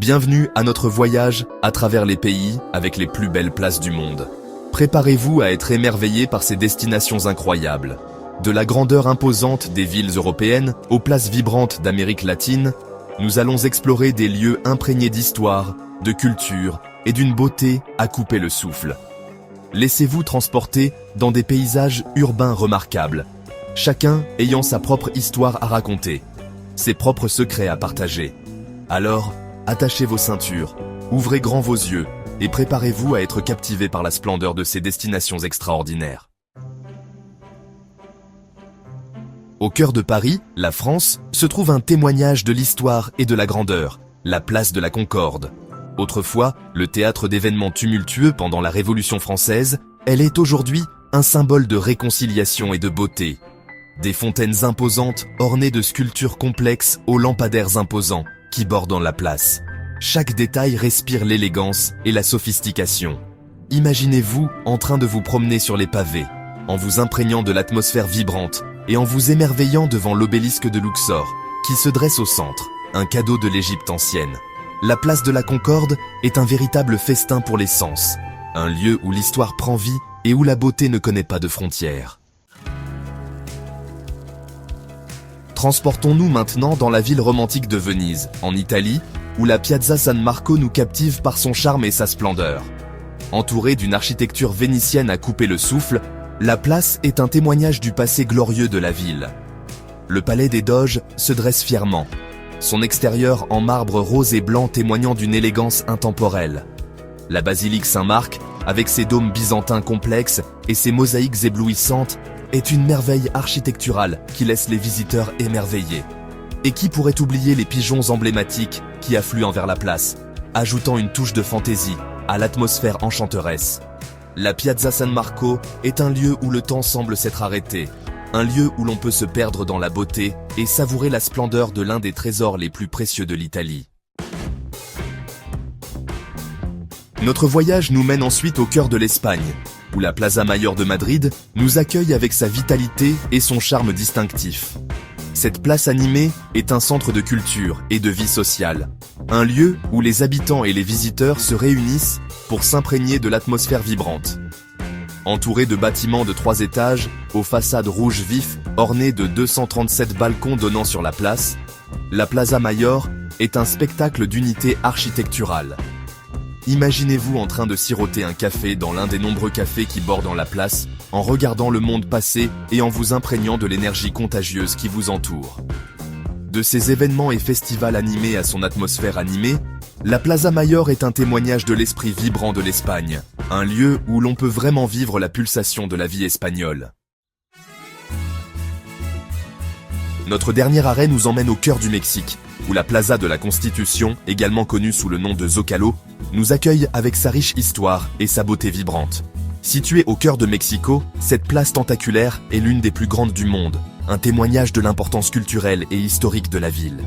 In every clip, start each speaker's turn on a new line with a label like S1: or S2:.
S1: Bienvenue à notre voyage à travers les pays avec les plus belles places du monde. Préparez-vous à être émerveillés par ces destinations incroyables. De la grandeur imposante des villes européennes aux places vibrantes d'Amérique latine, nous allons explorer des lieux imprégnés d'histoire, de culture et d'une beauté à couper le souffle. Laissez-vous transporter dans des paysages urbains remarquables, chacun ayant sa propre histoire à raconter, ses propres secrets à partager. Alors, attachez vos ceintures, ouvrez grand vos yeux et préparez-vous à être captivés par la splendeur de ces destinations extraordinaires. Au cœur de Paris, la France, se trouve un témoignage de l'histoire et de la grandeur, la place de la Concorde. Autrefois, le théâtre d'événements tumultueux pendant la Révolution française, elle est aujourd'hui un symbole de réconciliation et de beauté. Des fontaines imposantes ornées de sculptures complexes aux lampadaires imposants qui bordent la place. Chaque détail respire l'élégance et la sophistication. Imaginez-vous en train de vous promener sur les pavés, en vous imprégnant de l'atmosphère vibrante et en vous émerveillant devant l'obélisque de Luxor, qui se dresse au centre, un cadeau de l'Égypte ancienne. La place de la Concorde est un véritable festin pour les sens, un lieu où l'histoire prend vie et où la beauté ne connaît pas de frontières. Transportons-nous maintenant dans la ville romantique de Venise, en Italie, où la Piazza San Marco nous captive par son charme et sa splendeur. Entourée d'une architecture vénitienne à couper le souffle, la place est un témoignage du passé glorieux de la ville. Le palais des Doges se dresse fièrement, son extérieur en marbre rose et blanc témoignant d'une élégance intemporelle. La basilique Saint-Marc, avec ses dômes byzantins complexes et ses mosaïques éblouissantes, est une merveille architecturale qui laisse les visiteurs émerveillés. Et qui pourrait oublier les pigeons emblématiques qui affluent vers la place, ajoutant une touche de fantaisie à l'atmosphère enchanteresse. La Piazza San Marco est un lieu où le temps semble s'être arrêté, un lieu où l'on peut se perdre dans la beauté et savourer la splendeur de l'un des trésors les plus précieux de l'Italie. Notre voyage nous mène ensuite au cœur de l'Espagne, où la Plaza Mayor de Madrid nous accueille avec sa vitalité et son charme distinctif. Cette place animée est un centre de culture et de vie sociale, un lieu où les habitants et les visiteurs se réunissent pour s'imprégner de l'atmosphère vibrante. Entourée de bâtiments de 3 étages, aux façades rouges vifs, ornées de 237 balcons donnant sur la place, la Plaza Mayor est un spectacle d'unité architecturale. Imaginez-vous en train de siroter un café dans l'un des nombreux cafés qui bordent la place, en regardant le monde passer et en vous imprégnant de l'énergie contagieuse qui vous entoure. De ces événements et festivals animés à son atmosphère animée, la Plaza Mayor est un témoignage de l'esprit vibrant de l'Espagne, un lieu où l'on peut vraiment vivre la pulsation de la vie espagnole. Notre dernier arrêt nous emmène au cœur du Mexique, où la Plaza de la Constitution, également connue sous le nom de Zócalo, nous accueille avec sa riche histoire et sa beauté vibrante. Située au cœur de Mexico, cette place tentaculaire est l'une des plus grandes du monde, un témoignage de l'importance culturelle et historique de la ville.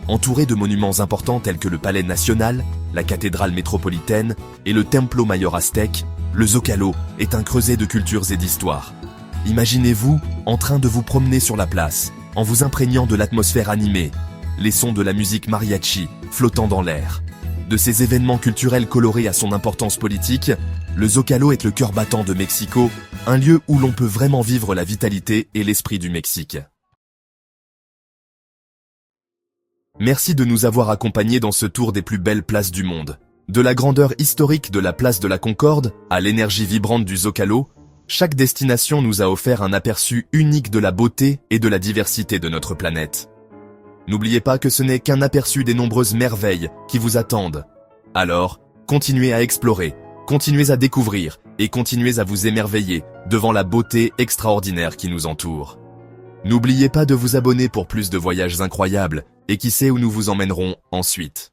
S1: Entourée de monuments importants tels que le Palais National, la cathédrale métropolitaine et le Templo Mayor aztèque, le Zócalo est un creuset de cultures et d'histoire. Imaginez-vous en train de vous promener sur la place, en vous imprégnant de l'atmosphère animée, les sons de la musique mariachi flottant dans l'air. De ces événements culturels colorés à son importance politique, le Zócalo est le cœur battant de Mexico, un lieu où l'on peut vraiment vivre la vitalité et l'esprit du Mexique. Merci de nous avoir accompagnés dans ce tour des plus belles places du monde. De la grandeur historique de la place de la Concorde à l'énergie vibrante du Zócalo, chaque destination nous a offert un aperçu unique de la beauté et de la diversité de notre planète. N'oubliez pas que ce n'est qu'un aperçu des nombreuses merveilles qui vous attendent. Alors, continuez à explorer, continuez à découvrir et continuez à vous émerveiller devant la beauté extraordinaire qui nous entoure. N'oubliez pas de vous abonner pour plus de voyages incroyables et qui sait où nous vous emmènerons ensuite.